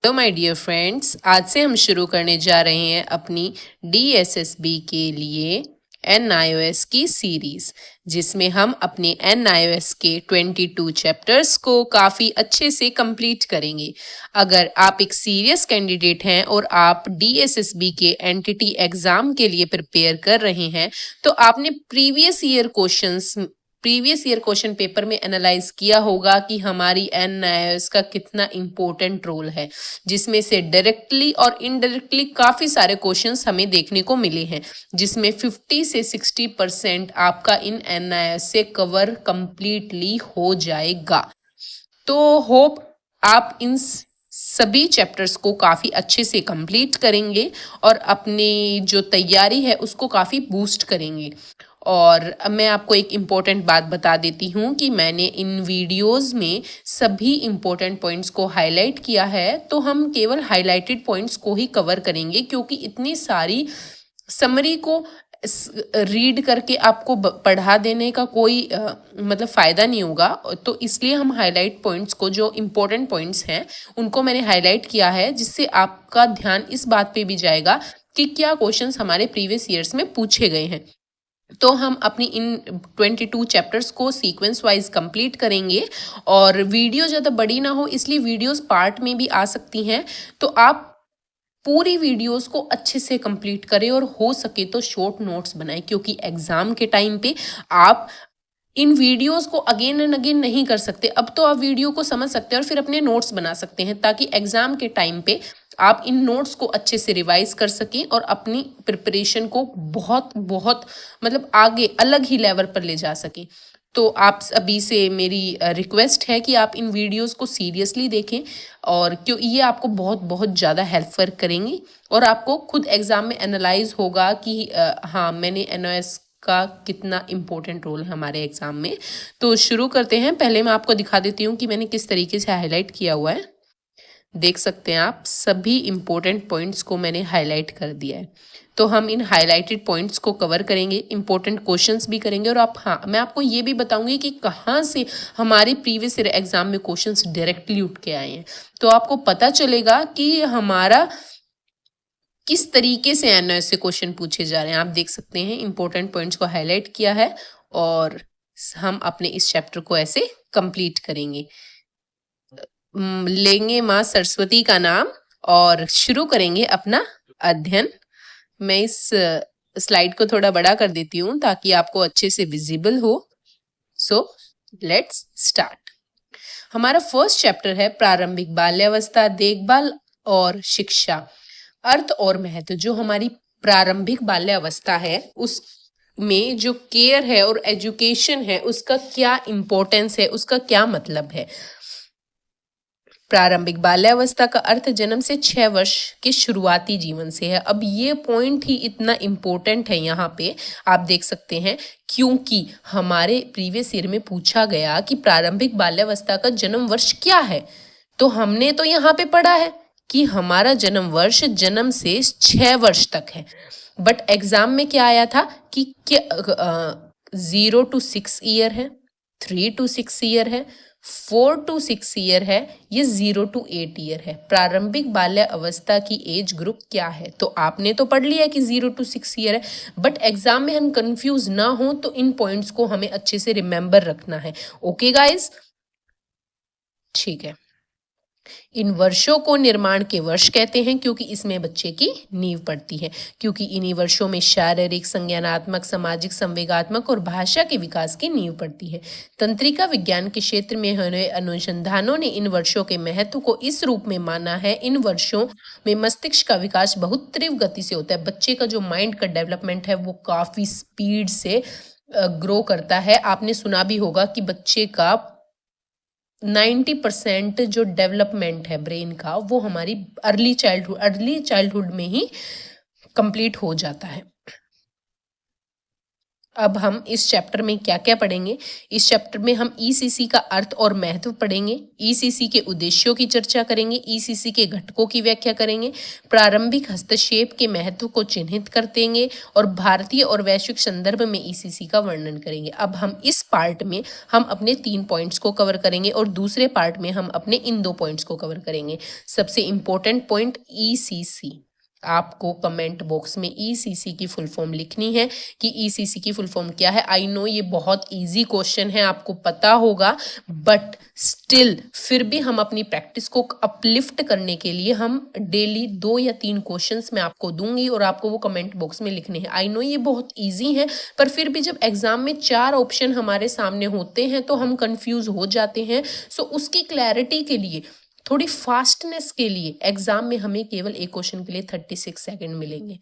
तो my dear friends, आज से हम शुरू करने जा रहे हैं अपनी DSSB के लिए NIOS की सीरीज, जिसमें हम अपने NIOS के 22 चैप्टर्स को काफ़ी अच्छे से कंप्लीट करेंगे। अगर आप एक सीरियस कैंडिडेट हैं और आप DSSB के एंटिटी एग्ज़ाम के लिए प्रिपेयर कर रहे हैं, तो आपने प्रीवियस ईयर क्वेश्चन पेपर में एनालाइज किया होगा कि हमारी NIOS का कितना इम्पोर्टेंट रोल है, जिसमें से डायरेक्टली और इनडायरेक्टली काफ़ी सारे क्वेश्चंस हमें देखने को मिले हैं, जिसमें 50 से 60% आपका इन NIOS से कवर कंप्लीटली हो जाएगा। तो होप आप इन सभी चैप्टर्स को काफ़ी अच्छे से कंप्लीट करेंगे और अपनी जो तैयारी है उसको काफ़ी बूस्ट करेंगे। और अब मैं आपको एक इम्पोर्टेंट बात बता देती हूँ कि मैंने इन वीडियोस में सभी इम्पोर्टेंट पॉइंट्स को हाईलाइट किया है, तो हम केवल हाईलाइटेड पॉइंट्स को ही कवर करेंगे, क्योंकि इतनी सारी समरी को रीड करके आपको पढ़ा देने का कोई मतलब फ़ायदा नहीं होगा। तो इसलिए हम हाईलाइट पॉइंट्स को, जो इम्पोर्टेंट पॉइंट्स हैं उनको मैंने हाईलाइट किया है, जिससे आपका ध्यान इस बात पे भी जाएगा कि क्या क्वेश्चंस हमारे प्रीवियस ईयर्स में पूछे गए हैं। तो हम अपनी इन 22 चैप्टर्स को सीक्वेंस वाइज कंप्लीट करेंगे। और वीडियो ज़्यादा बड़ी ना हो, इसलिए वीडियोस पार्ट में भी आ सकती हैं, तो आप पूरी वीडियोस को अच्छे से कंप्लीट करें और हो सके तो शॉर्ट नोट्स बनाएं, क्योंकि एग्जाम के टाइम पे आप इन वीडियोस को अगेन एंड अगेन नहीं कर सकते। अब तो आप वीडियो को समझ सकते हैं और फिर अपने नोट्स बना सकते हैं, ताकि एग्जाम के टाइम पे आप इन नोट्स को अच्छे से रिवाइज कर सकें और अपनी प्रिपरेशन को बहुत बहुत मतलब आगे अलग ही लेवल पर ले जा सकें। तो आप अभी से मेरी रिक्वेस्ट है कि आप इन वीडियोस को सीरियसली देखें, और क्यों ये आपको बहुत बहुत ज़्यादा हेल्पफुल करेंगी और आपको खुद एग्ज़ाम में एनालाइज होगा कि हाँ, मैंने NIOS का कितना इम्पोर्टेंट रोल है हमारे एग्ज़ाम में। तो शुरू करते हैं। पहले मैं आपको दिखा देती हूँ कि मैंने किस तरीके से हाईलाइट किया हुआ है। देख सकते हैं आप, सभी इम्पोर्टेंट पॉइंट्स को मैंने हाईलाइट कर दिया है। तो हम इन हाईलाइटेड पॉइंट्स को कवर करेंगे, इंपॉर्टेंट क्वेश्चंस भी करेंगे, और मैं आपको ये भी बताऊंगी कि कहाँ से हमारे प्रीवियस ईयर एग्जाम में क्वेश्चंस डायरेक्टली उठ के आए हैं। तो आपको पता चलेगा कि हमारा किस तरीके से NIOS से क्वेश्चन पूछे जा रहे हैं। आप देख सकते हैं इंपॉर्टेंट पॉइंट्स को हाईलाइट किया है, और हम अपने इस चैप्टर को ऐसे कंप्लीट करेंगे। लेंगे माँ सरस्वती का नाम और शुरू करेंगे अपना अध्ययन। मैं इस स्लाइड को थोड़ा बड़ा कर देती हूँ ताकि आपको अच्छे से विजिबल हो। So let's start. हमारा फर्स्ट चैप्टर है प्रारंभिक बाल्यावस्था, देखभाल और शिक्षा, अर्थ और महत्व। जो हमारी प्रारंभिक बाल्यावस्था है उसमें जो केयर है और एजुकेशन है, उसका क्या इम्पोर्टेंस है, उसका क्या मतलब है। प्रारंभिक बाल्यावस्था का अर्थ जन्म से 6 वर्ष के शुरुआती जीवन से है। अब ये पॉइंट ही इतना इम्पोर्टेंट है यहाँ पे, आप देख सकते हैं, क्योंकि हमारे प्रीवियस ईयर में पूछा गया कि प्रारंभिक बाल्यावस्था का जन्म वर्ष क्या है। तो हमने तो यहाँ पे पढ़ा है कि हमारा जन्म वर्ष जन्म से 6 वर्ष तक है, बट एग्जाम में क्या आया था कि 0 to 6 ईयर है, 3 to 6 ईयर है, 4 to 6 ईयर है, ये 0 to 8 ईयर है। प्रारंभिक बाल्य अवस्था की एज ग्रुप क्या है? तो आपने तो पढ़ लिया कि 0 to 6 ईयर है, बट एग्जाम में हम कंफ्यूज ना हो तो इन पॉइंट्स को हमें अच्छे से रिमेंबर रखना है। ओके गाइज, ठीक है। इन वर्षों को निर्माण के वर्ष कहते हैं, क्योंकि इसमें बच्चे की नींव पड़ती है, क्योंकि इन्हीं वर्षों में शारीरिक, संज्ञानात्मक, सामाजिक, संवेगात्मक और भाषा के विकास की नींव पड़ती है। तंत्रिका विज्ञान के क्षेत्र में हुए अनुसंधानों ने इन वर्षों के महत्व को इस रूप में माना है। इन वर्षों में मस्तिष्क का विकास बहुत तीव्र गति से होता है। बच्चे का जो माइंड का डेवलपमेंट है वो काफी स्पीड से ग्रो करता है। आपने सुना भी होगा कि बच्चे का 90% जो डेवलपमेंट है ब्रेन का, वो हमारी अर्ली चाइल्डहुड में ही कंप्लीट हो जाता है। अब हम इस चैप्टर में क्या क्या पढ़ेंगे? इस चैप्टर में हम ईसीसी का अर्थ और महत्व पढ़ेंगे, ईसीसी के उद्देश्यों की चर्चा करेंगे, ईसीसी के घटकों की व्याख्या करेंगे, प्रारंभिक हस्तक्षेप के महत्व को चिन्हित कर देंगे और भारतीय और वैश्विक संदर्भ में ईसीसी का वर्णन करेंगे। अब हम इस पार्ट में हम अपने 3 पॉइंट्स को कवर करेंगे और दूसरे पार्ट में हम अपने इन 2 पॉइंट्स को कवर करेंगे। सबसे इंपॉर्टेंट पॉइंट ईसीसी, आपको कमेंट बॉक्स में ईसीसी की फुल फॉर्म लिखनी है कि ईसीसी की फुल फॉर्म क्या है। आई नो ये बहुत इजी क्वेश्चन है, आपको पता होगा, बट स्टिल फिर भी हम अपनी प्रैक्टिस को अपलिफ्ट करने के लिए हम डेली 2 या 3 क्वेश्चंस मैं आपको दूंगी और आपको वो कमेंट बॉक्स में लिखने हैं। आई नो ये बहुत इजी है, पर फिर भी जब एग्जाम में 4 ऑप्शन हमारे सामने होते हैं तो हम कंफ्यूज हो जाते हैं। सो उसकी क्लैरिटी के लिए, थोड़ी फास्टनेस के लिए, एग्जाम में हमें केवल एक क्वेश्चन के लिए 36 सेकंड मिलेंगे।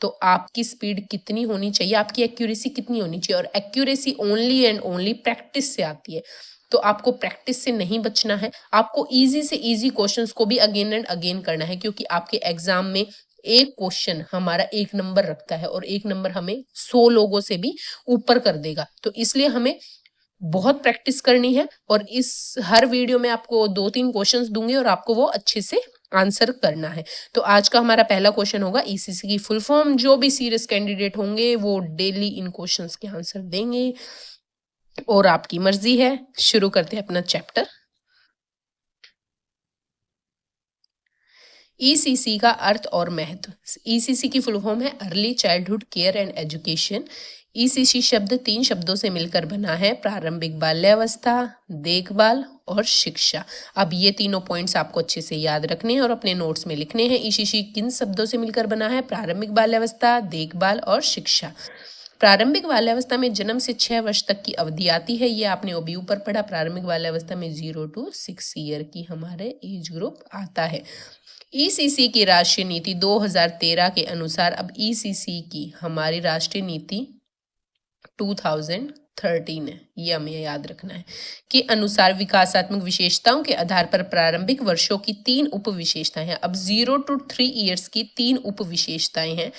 तो आपकी स्पीड कितनी होनी चाहिए, आपकी एक्यूरेसी कितनी होनी चाहिए, और accuracy only and only practice से आती है। तो आपको प्रैक्टिस से नहीं बचना है, आपको इजी से इजी क्वेश्चंस को भी अगेन एंड अगेन करना है, क्योंकि आपके एग्जाम में एक क्वेश्चन हमारा 1 नंबर रखता है और 1 नंबर हमें 100 लोगों से भी ऊपर कर देगा। तो इसलिए हमें बहुत प्रैक्टिस करनी है और इस हर वीडियो में आपको 2-3 क्वेश्चंस दूंगी और आपको वो अच्छे से आंसर करना है। तो आज का हमारा पहला क्वेश्चन होगा ईसीसी की फुल फॉर्म। जो भी सीरियस कैंडिडेट होंगे वो डेली इन क्वेश्चंस के आंसर देंगे और आपकी मर्जी है। शुरू करते हैं अपना चैप्टर। ईसीसी का अर्थ और महत्व। ईसीसी की फुल फॉर्म है early childhood care and education. ECC शब्द 3 शब्दों से मिलकर बना है, प्रारंभिक बाल्यावस्था, देखभाल और शिक्षा। अब ये तीनों पॉइंट्स आपको अच्छे से याद रखने हैं और अपने नोट्स में लिखने हैं। ईसीसी किन शब्दों से मिलकर बना है? प्रारंभिक बाल्यावस्था, देखभाल और शिक्षा। प्रारंभिक बाल्यावस्था में जन्म से 6 वर्ष तक की अवधि आती है, ये आपने अभी ऊपर पढ़ा। प्रारंभिक बाल्यावस्था में 0 to 6 ईयर की हमारे एज ग्रुप आता है। ईसीसी की राष्ट्रीय नीति 2013 के अनुसार, अब ईसीसी की हमारी राष्ट्रीय नीति 2013 है, ये हमें याद रखना है, के अनुसार विकासात्मक विशेषताओं के आधार पर प्रारंभिक वर्षों की 3 उप विशेषताएं हैं। अब 0 to 3 ईयर्स की 3 उप विशेषताएं हैं।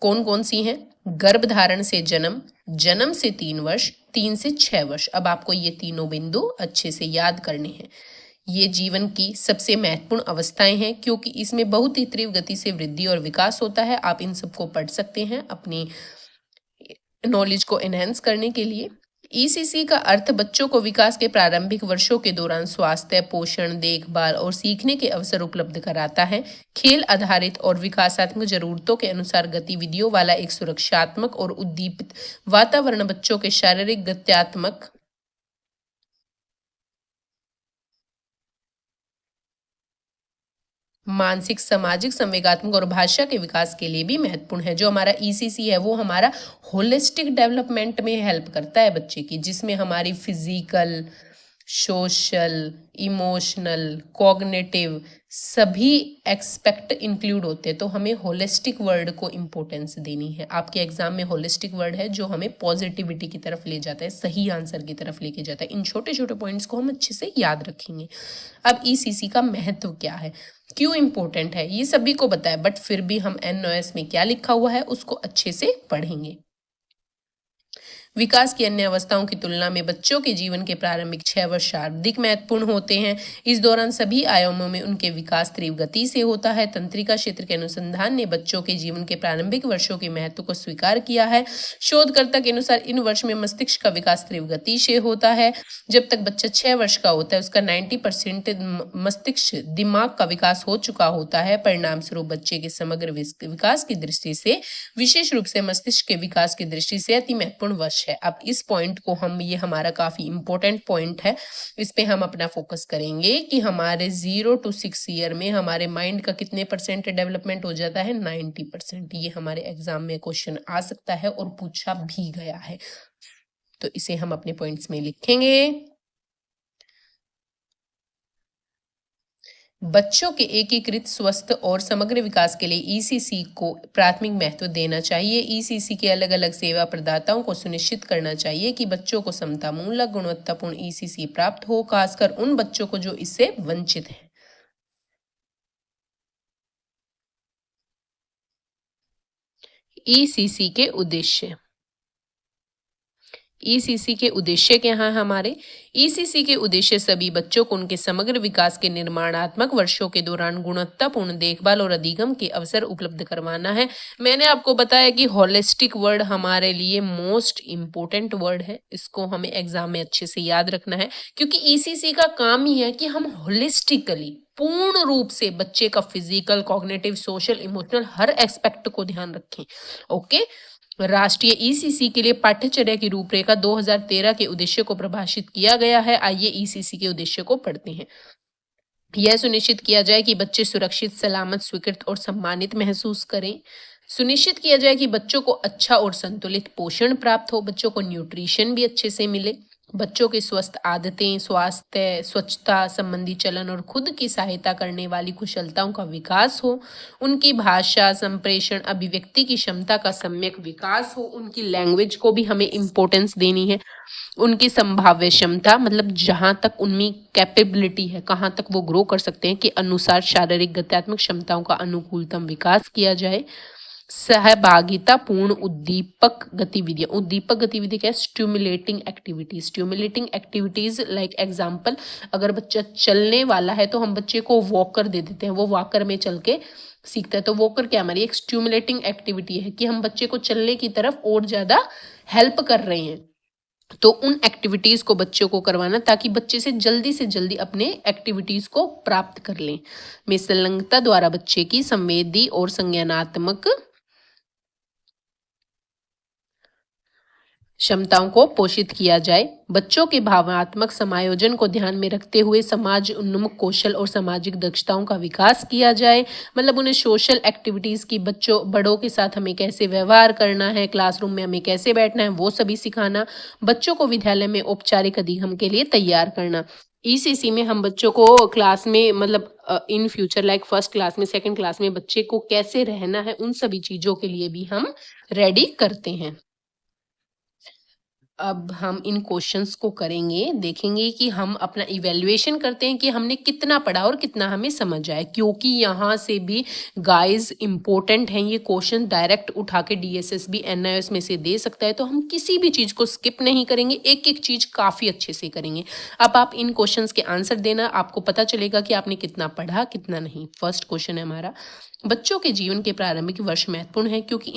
कौन कौन सी हैं? गर्भधारण से जन्म, जन्म से 3 वर्ष, 3 से 6 वर्ष। अब आपको ये तीनों बिंदु अच्छे से याद करने हैं। ये जीवन की सबसे महत्वपूर्ण अवस्थाएं हैं, क्योंकि इसमें बहुत ही तीव्र गति से वृद्धि और विकास होता है। आप इन सबको पढ़ सकते हैं अपनी नॉलेज को एनहेंस करने के लिए। ईसीसी का अर्थ बच्चों को विकास के प्रारंभिक वर्षों के दौरान स्वास्थ्य, पोषण, देखभाल और सीखने के अवसर उपलब्ध कराता है। खेल आधारित और विकासात्मक जरूरतों के अनुसार गतिविधियों वाला एक सुरक्षात्मक और उद्दीपित वातावरण बच्चों के शारीरिक, गत्यात्मक, मानसिक, सामाजिक, संवेगात्मक और भाषा के विकास के लिए भी महत्वपूर्ण है। जो हमारा ईसीसी है वो हमारा होलिस्टिक डेवलपमेंट में हेल्प करता है बच्चे की, जिसमें हमारी फिजिकल, सोशल, इमोशनल, कॉग्निटिव सभी एक्सपेक्ट इंक्लूड होते हैं। तो हमें होलिस्टिक वर्ड को इम्पोर्टेंस देनी है। आपके एग्जाम में होलिस्टिक वर्ड है जो हमें पॉजिटिविटी की तरफ ले जाता है, सही आंसर की तरफ लेके जाता है। इन छोटे छोटे पॉइंट्स को हम अच्छे से याद रखेंगे। अब ईसीसी का महत्व क्या है, क्यों इंपॉर्टेंट है, ये सभी को पता है, बट फिर भी हम एनओएस में क्या लिखा हुआ है उसको अच्छे से पढ़ेंगे। विकास की अन्य अवस्थाओं की तुलना में बच्चों के जीवन के प्रारंभिक 6 वर्ष अधिक महत्वपूर्ण होते हैं। इस दौरान सभी आयामों में उनके विकास तीव्र गति से होता है। तंत्रिका क्षेत्र के अनुसंधान ने बच्चों के जीवन के प्रारंभिक वर्षों के महत्व को स्वीकार किया है। शोधकर्ता के अनुसार इन वर्ष में मस्तिष्क का विकास तीव्र गति से होता है। जब तक बच्चा 6 वर्ष का होता है उसका 90% मस्तिष्क दिमाग का विकास हो चुका होता है। परिणाम स्वरूप बच्चे के समग्र विकास की दृष्टि से, विशेष रूप से मस्तिष्क के विकास की दृष्टि से अति महत्वपूर्ण वर्ष है। अब इस पॉइंट को हम, ये हमारा काफी इंपॉर्टेंट पॉइंट है, इस पे हम अपना फोकस करेंगे कि हमारे 0 to 6 ईयर में हमारे माइंड का कितने % डेवलपमेंट हो जाता है? 90%। ये हमारे एग्जाम में क्वेश्चन आ सकता है और पूछा भी गया है, तो इसे हम अपने पॉइंट्स में लिखेंगे। बच्चों के एकीकृत, स्वस्थ और समग्र विकास के लिए ईसीसी को प्राथमिक महत्व देना चाहिए। ईसीसी के अलग अलग सेवा प्रदाताओं को सुनिश्चित करना चाहिए कि बच्चों को समतामूलक, गुणवत्तापूर्ण ईसीसी प्राप्त हो, खासकर उन बच्चों को जो इससे वंचित हैं। ईसीसी के उद्देश्य। ईसीसी के उद्देश्य क्या हैं हमारे? ईसीसी के उद्देश्य सभी बच्चों को उनके समग्र विकास के निर्माणात्मक वर्षों के दौरान गुणवत्तापूर्ण देखभाल और अधिगम के अवसर उपलब्ध करवाना है। मैंने आपको बताया कि होलिस्टिक वर्ड हमारे लिए मोस्ट इम्पोर्टेंट वर्ड है, इसको हमें एग्जाम में अच्छे से याद रखना है, क्योंकि ईसीसी का काम ही है कि हम होलिस्टिकली पूर्ण रूप से बच्चे का फिजिकल, कॉग्निटिव, सोशल, इमोशनल हर एस्पेक्ट को ध्यान रखें। ओके। राष्ट्रीय ईसीसी के लिए पाठ्यचर्या की रूपरेखा 2013 के उद्देश्य को परिभाषित किया गया है। आइए ईसीसी के उद्देश्य को पढ़ते हैं। यह सुनिश्चित किया जाए कि बच्चे सुरक्षित, सलामत, स्वीकृत और सम्मानित महसूस करें। सुनिश्चित किया जाए कि बच्चों को अच्छा और संतुलित पोषण प्राप्त हो, बच्चों को न्यूट्रिशन भी अच्छे से मिले, बच्चों की स्वस्थ आदतें, स्वास्थ्य, स्वच्छता संबंधी चलन और खुद की सहायता करने वाली कुशलताओं का विकास हो, उनकी भाषा, संप्रेषण, अभिव्यक्ति की क्षमता का सम्यक विकास हो, उनकी लैंग्वेज को भी हमें इम्पोर्टेंस देनी है, उनकी संभाव्य क्षमता मतलब जहां तक उनमें कैपेबिलिटी है, कहां तक वो ग्रो कर सकते हैं, के अनुसार शारीरिक गत्यात्मक क्षमताओं का अनुकूलतम विकास किया जाए। सहभागिता पूर्ण उद्दीपक गतिविधियां, उद्दीपक गतिविधि क्या है? स्टिमुलेटिंग एक्टिविटीज लाइक एग्जाम्पल, अगर बच्चा चलने वाला है तो हम बच्चे को वॉकर दे देते हैं, वो वॉकर में चल के सीखता है। तो वॉकर क्या हमारी एक स्टिमुलेटिंग एक्टिविटी है कि हम बच्चे को चलने की तरफ और ज्यादा हेल्प कर रहे हैं। तो उन एक्टिविटीज को बच्चों को करवाना ताकि बच्चे से जल्दी अपने एक्टिविटीज को प्राप्त कर लें। में संलग्नता द्वारा बच्चे की संवेदी और संज्ञानात्मक क्षमताओं को पोषित किया जाए। बच्चों के भावनात्मक समायोजन को ध्यान में रखते हुए समाज उन्मुख कौशल और सामाजिक दक्षताओं का विकास किया जाए। मतलब उन्हें सोशल एक्टिविटीज की, बच्चों बड़ों के साथ हमें कैसे व्यवहार करना है, क्लासरूम में हमें कैसे बैठना है, वो सभी सिखाना। बच्चों को विद्यालय में औपचारिक अधिगम के लिए तैयार करना। ईसीसी में हम बच्चों को क्लास में मतलब in future like first class में, सेकंड क्लास में बच्चे को कैसे रहना है, उन सभी चीजों के लिए भी हम रेडी करते हैं। अब हम इन क्वेश्चंस को करेंगे, देखेंगे कि हम अपना इवैल्यूएशन करते हैं कि हमने कितना पढ़ा और कितना हमें समझ आया, क्योंकि यहाँ से भी गाइस इंपॉर्टेंट हैं ये क्वेश्चन, डायरेक्ट उठा के डीएसएसबी एनआईएस में से दे सकता है। तो हम किसी भी चीज को स्किप नहीं करेंगे, एक एक चीज काफी अच्छे से करेंगे। अब आप इन क्वेश्चंस के आंसर देना, आपको पता चलेगा कि आपने कितना पढ़ा कितना नहीं। फर्स्ट क्वेश्चन है हमारा, बच्चों के जीवन के प्रारंभिक वर्ष महत्वपूर्ण है क्योंकि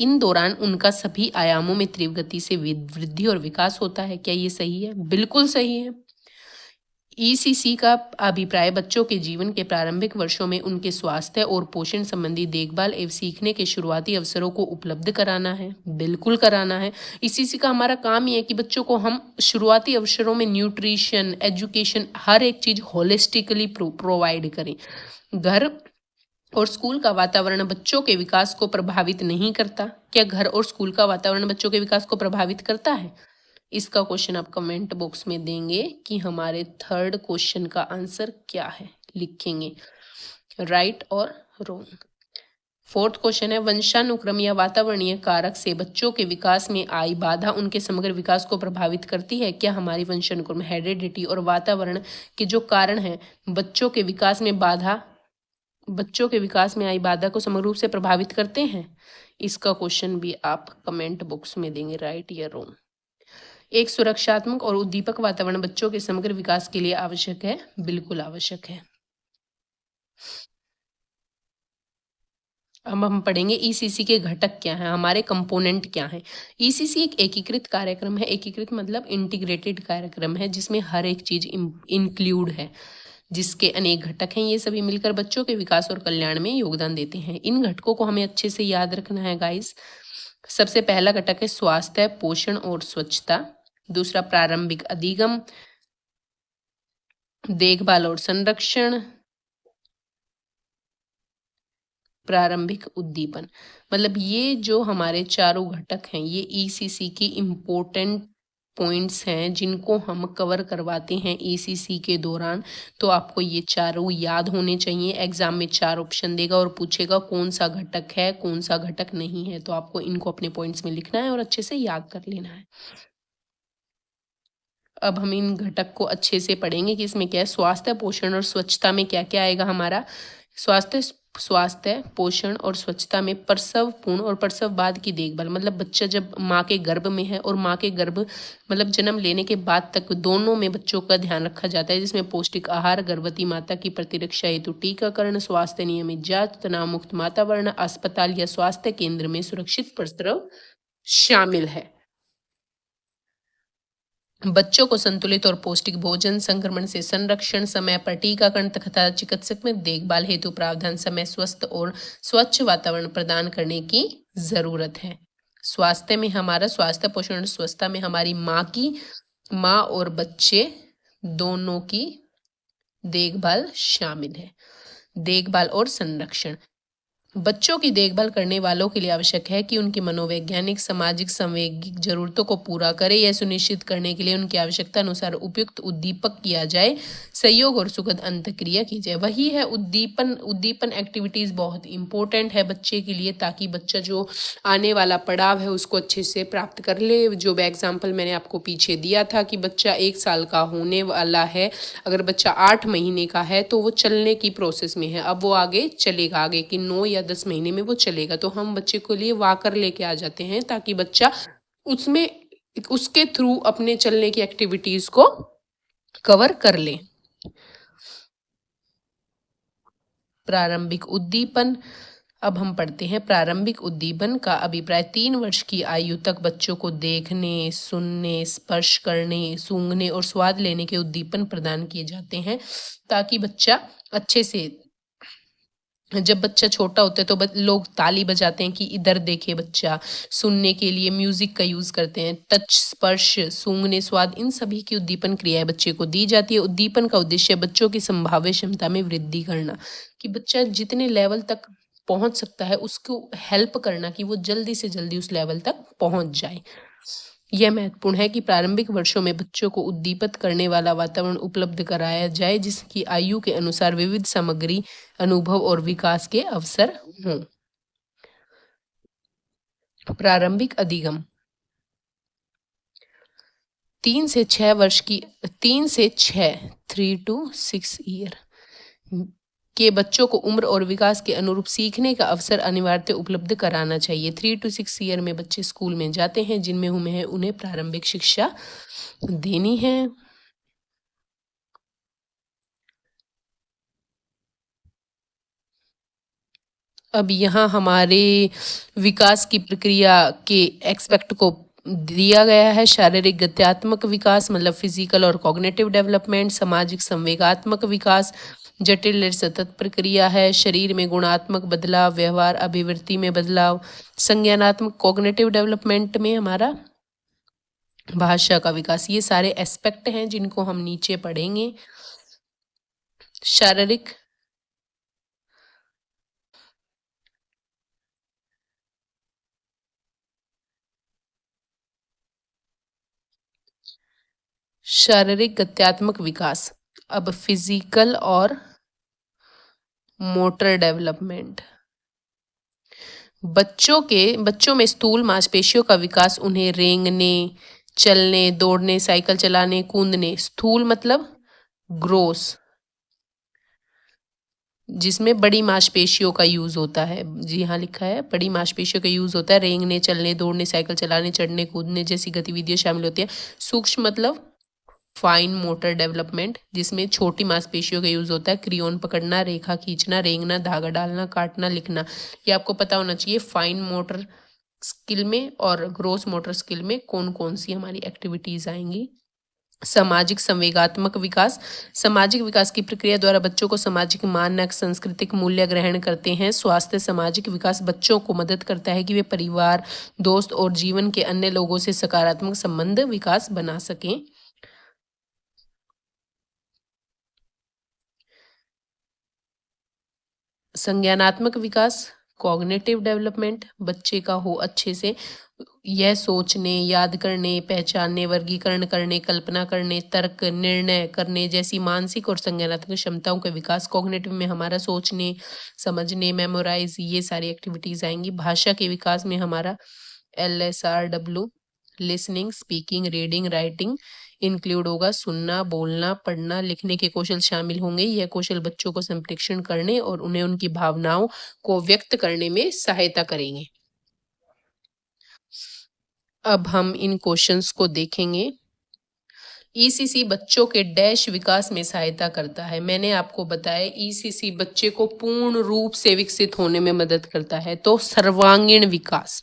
इन दौरान उनका सभी आयामों में तीव्र गति से वृद्धि और विकास होता है। क्या ये सही है? बिल्कुल सही है। ईसीसी का अभिप्राय बच्चों के जीवन के प्रारंभिक वर्षों में उनके स्वास्थ्य और पोषण संबंधी देखभाल एवं सीखने के शुरुआती अवसरों को उपलब्ध कराना है। बिल्कुल कराना है। ईसीसी का हमारा काम ही है कि बच्चों को हम शुरुआती अवसरों में न्यूट्रिशन, एजुकेशन, हर एक चीज होलिस्टिकली प्रोवाइड करें। घर और स्कूल का वातावरण बच्चों के विकास को प्रभावित नहीं करता? क्या घर और स्कूल का वातावरण बच्चों के विकास को प्रभावित करता है? इसका क्वेश्चन आप कमेंट बॉक्स में देंगे कि हमारे थर्ड क्वेश्चन का आंसर क्या है, लिखेंगे राइट और रॉन्ग। फोर्थ क्वेश्चन है, वंशानुक्रम या वातावरणीय कारक से बच्चों के विकास में आई बाधा उनके समग्र विकास को प्रभावित करती है? क्या हमारी वंशानुक्रम, हेरिडिटी और वातावरण के जो कारण है बच्चों के विकास में आई बाधा को समग्र रूप से प्रभावित करते हैं? इसका क्वेश्चन भी आप कमेंट बॉक्स में देंगे राइट या रॉन्ग। एक सुरक्षात्मक और उद्दीपक वातावरण बच्चों के समग्र विकास के लिए आवश्यक है? बिल्कुल आवश्यक है। अब हम पढ़ेंगे ईसीसी के घटक क्या हैं, हमारे कंपोनेंट क्या हैं। ईसीसी एक एकीकृत कार्यक्रम है। एकीकृत मतलब इंटीग्रेटेड कार्यक्रम है जिसमें हर एक चीज इंक्लूड है, जिसके अनेक घटक हैं। ये सभी मिलकर बच्चों के विकास और कल्याण में योगदान देते हैं। इन घटकों को हमें अच्छे से याद रखना है गाइस। सबसे पहला घटक है स्वास्थ्य, पोषण और स्वच्छता। दूसरा प्रारंभिक अधिगम, देखभाल और संरक्षण, प्रारंभिक उद्दीपन। मतलब ये जो हमारे चारों घटक हैं ये ईसीसी की इम्पोर्टेंट पॉइंट्स हैं जिनको हम कवर करवाते हैं ईसीसी के दौरान। तो आपको ये चारों याद होने चाहिए। एग्जाम में 4 ऑप्शन देगा और पूछेगा कौन सा घटक है, कौन सा घटक नहीं है। तो आपको इनको अपने पॉइंट्स में लिखना है और अच्छे से याद कर लेना है। अब हम इन घटक को अच्छे से पढ़ेंगे कि इसमें क्या है। स्वास्थ्य, पोषण और स्वच्छता में क्या क्या आएगा हमारा। स्वास्थ्य स्वास्थ्य पोषण और स्वच्छता में प्रसव पूर्ण और प्रसव बाद की देखभाल, मतलब बच्चा जब माँ के गर्भ में है और माँ के गर्भ मतलब जन्म लेने के बाद तक दोनों में बच्चों का ध्यान रखा जाता है, जिसमें पौष्टिक आहार, गर्भवती माता की प्रतिरक्षा हेतु टीकाकरण, स्वास्थ्य नियमित जांच, तनाव मुक्त वातावरण, अस्पताल या स्वास्थ्य केंद्र में सुरक्षित प्रसव शामिल है। बच्चों को संतुलित और पौष्टिक भोजन, संक्रमण से संरक्षण, समय पर टीकाकरण तथा चिकित्सक में देखभाल हेतु प्रावधान, समय स्वस्थ और स्वच्छ वातावरण प्रदान करने की जरूरत है। स्वास्थ्य में हमारा स्वास्थ्य पोषण और स्वच्छता में हमारी माँ और बच्चे दोनों की देखभाल शामिल है। देखभाल और संरक्षण, बच्चों की देखभाल करने वालों के लिए आवश्यक है कि उनकी मनोवैज्ञानिक, सामाजिक, संवैगिक जरूरतों को पूरा करे। यह सुनिश्चित करने के लिए उनकी आवश्यकता अनुसार उपयुक्त उद्दीपक किया जाए, सहयोग और सुखद अंतक्रिया की जाए। वही है उद्दीपन एक्टिविटीज बहुत इंपॉर्टेंट है बच्चे के लिए, ताकि बच्चा जो आने वाला पड़ाव है उसको अच्छे से प्राप्त कर ले। जो एग्जाम्पल मैंने आपको पीछे दिया था कि बच्चा 1 साल का होने वाला है, अगर बच्चा 8 महीने का है तो वो चलने की प्रोसेस में है, अब वो आगे चलेगा, आगे कि 9 या 10 महीने में वो चलेगा, तो हम बच्चे को लिए वॉकर लेके आ जाते हैं ताकि बच्चा उसमें उसके थ्रू अपने चलने की एक्टिविटीज को कवर कर ले। प्रारंभिक उद्दीपन, अब हम पढ़ते हैं प्रारंभिक उद्दीपन का अभिप्राय 3 वर्ष की आयु तक बच्चों को देखने, सुनने, स्पर्श करने, सूंघने और स्वाद लेने के उद्दीपन प्रदान किए जाते हैं, ताकि बच्चा अच्छे से, जब बच्चा छोटा होता है तो लोग ताली बजाते हैं कि इधर देखे बच्चा, सुनने के लिए म्यूजिक का यूज करते हैं, टच, स्पर्श, सूंघने, स्वाद, इन सभी की उद्दीपन क्रियाएं बच्चे को दी जाती है। उद्दीपन का उद्देश्य बच्चों की संभाव्य क्षमता में वृद्धि करना, कि बच्चा जितने लेवल तक पहुंच सकता है उसको हेल्प करना कि वो जल्दी से जल्दी उस लेवल तक पहुंच जाए। यह महत्वपूर्ण है कि प्रारंभिक वर्षों में बच्चों को उद्दीपित करने वाला वातावरण उपलब्ध कराया जाए, जिसकी आयु के अनुसार विविध सामग्री, अनुभव और विकास के अवसर हों। प्रारंभिक अधिगम 3 से 3 to 6 ईयर के बच्चों को उम्र और विकास के अनुरूप सीखने का अवसर अनिवार्य उपलब्ध कराना चाहिए। 3 to 6 ईयर में बच्चे स्कूल में जाते हैं, जिनमें उन्हें प्रारंभिक शिक्षा देनी है। अब यहाँ हमारे विकास की प्रक्रिया के एक्सपेक्ट को दिया गया है। शारीरिक गत्यात्मक विकास मतलब फिजिकल और कॉग्निटिव डेवलपमेंट, सामाजिक संवेगात्मक विकास जटिल और सतत प्रक्रिया है। शरीर में गुणात्मक बदलाव, व्यवहार अभिवृत्ति में बदलाव। संज्ञानात्मक कॉग्निटिव डेवलपमेंट में हमारा भाषा का विकास। ये सारे एस्पेक्ट हैं जिनको हम नीचे पढ़ेंगे। शारीरिक गत्यात्मक विकास, अब फिजिकल और मोटर डेवलपमेंट। बच्चों में स्थूल मांसपेशियों का विकास, उन्हें रेंगने, चलने, दौड़ने, साइकिल चलाने, कूदने। स्थूल मतलब ग्रोस, जिसमें बड़ी मांसपेशियों का यूज होता है। जी हाँ, लिखा है बड़ी मांसपेशियों का यूज होता है। रेंगने, चलने, दौड़ने, साइकिल चलाने, चढ़ने, कूदने जैसी गतिविधियां शामिल होती है। सूक्ष्म मतलब फाइन मोटर डेवलपमेंट, जिसमें छोटी मांसपेशियों का यूज होता है। क्रियोन पकड़ना, रेखा खींचना, रेंगना, धागा डालना, काटना, लिखना। ये आपको पता होना चाहिए फाइन मोटर स्किल में और ग्रोस मोटर स्किल में कौन कौन सी हमारी एक्टिविटीज आएंगी। सामाजिक संवेगात्मक विकास, सामाजिक विकास की प्रक्रिया द्वारा बच्चों को सामाजिक मानक, सांस्कृतिक मूल्य ग्रहण करते हैं। स्वास्थ्य सामाजिक विकास बच्चों को मदद करता है कि वे परिवार, दोस्त और जीवन के अन्य लोगों से सकारात्मक संबंध विकास बना सकें। संज्ञानात्मक विकास, कॉग्निटिव डेवलपमेंट, बच्चे का हो अच्छे से यह सोचने, याद करने, पहचानने, वर्गीकरण करने, कल्पना करने, तर्क, निर्णय करने जैसी मानसिक और संज्ञानात्मक क्षमताओं का विकास। कॉग्निटिव में हमारा सोचने, समझने, मेमोराइज, ये सारी एक्टिविटीज आएंगी। भाषा के विकास में हमारा LSRW listening, speaking, reading, writing include होगा। सुनना, बोलना, पढ़ना, लिखने के कौशल शामिल होंगे। यह कौशल बच्चों को संप्रेषण करने और उन्हें उनकी भावनाओं को व्यक्त करने में सहायता करेंगे। अब हम इन क्वेश्चंस को देखेंगे। ईसीसी बच्चों के डैश विकास में सहायता करता है। मैंने आपको बताया ईसीसी बच्चे को पूर्ण रूप से विकसित होने में मदद करता है, तो सर्वांगीण विकास,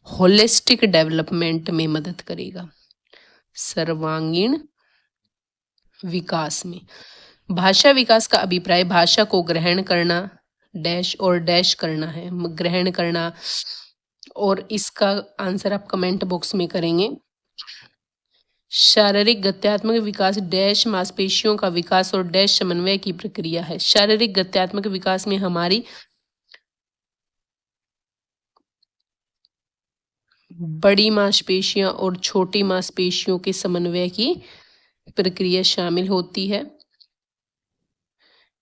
होलिस्टिक डेवलपमेंट में मदद करेगा। सर्वांगीण विकास में भाषा विकास का अभिप्राय भाषा को ग्रहण करना, डैश और डैश करना है, ग्रहण करना, और इसका आंसर आप कमेंट बॉक्स में करेंगे। शारीरिक गत्यात्मक विकास डैश मांसपेशियों का विकास और डैश समन्वय की प्रक्रिया है। शारीरिक गत्यात्मक विकास में हमारी बड़ी मांसपेशियां और छोटी मांसपेशियों के समन्वय की प्रक्रिया शामिल होती है।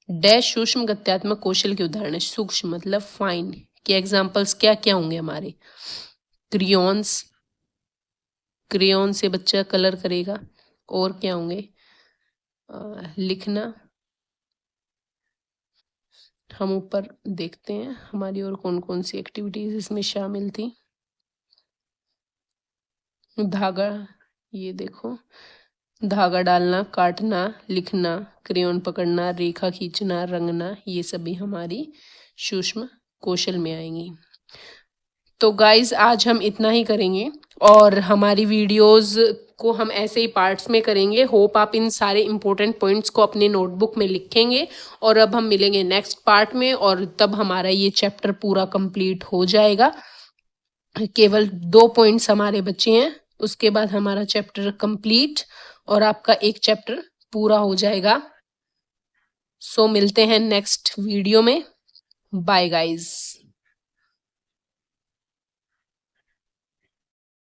डैश सूक्ष्म गत्यात्मक कौशल के उदाहरण है। सूक्ष्म मतलब फाइन के एग्जांपल्स क्या क्या होंगे हमारे? क्रियॉन्स, क्रेयॉन से बच्चा कलर करेगा। और क्या होंगे? लिखना। हम ऊपर देखते हैं हमारी और कौन कौन सी एक्टिविटीज इसमें शामिल थी। धागा, ये देखो, धागा डालना, काटना, लिखना, क्रेयॉन पकड़ना, रेखा खींचना, रंगना, ये सभी हमारी सूक्ष्म कौशल में आएंगी। तो गाइज आज हम इतना ही करेंगे और हमारी वीडियोस को हम ऐसे ही पार्ट्स में करेंगे। होप आप इन सारे इंपॉर्टेंट पॉइंट्स को अपने नोटबुक में लिखेंगे और अब हम मिलेंगे नेक्स्ट पार्ट में और तब हमारा ये चैप्टर पूरा कंप्लीट हो जाएगा। केवल 2 पॉइंट्स हमारे बचे हैं, उसके बाद हमारा चैप्टर कंप्लीट और आपका एक चैप्टर पूरा हो जाएगा। सो मिलते हैं नेक्स्ट वीडियो में। Bye guys.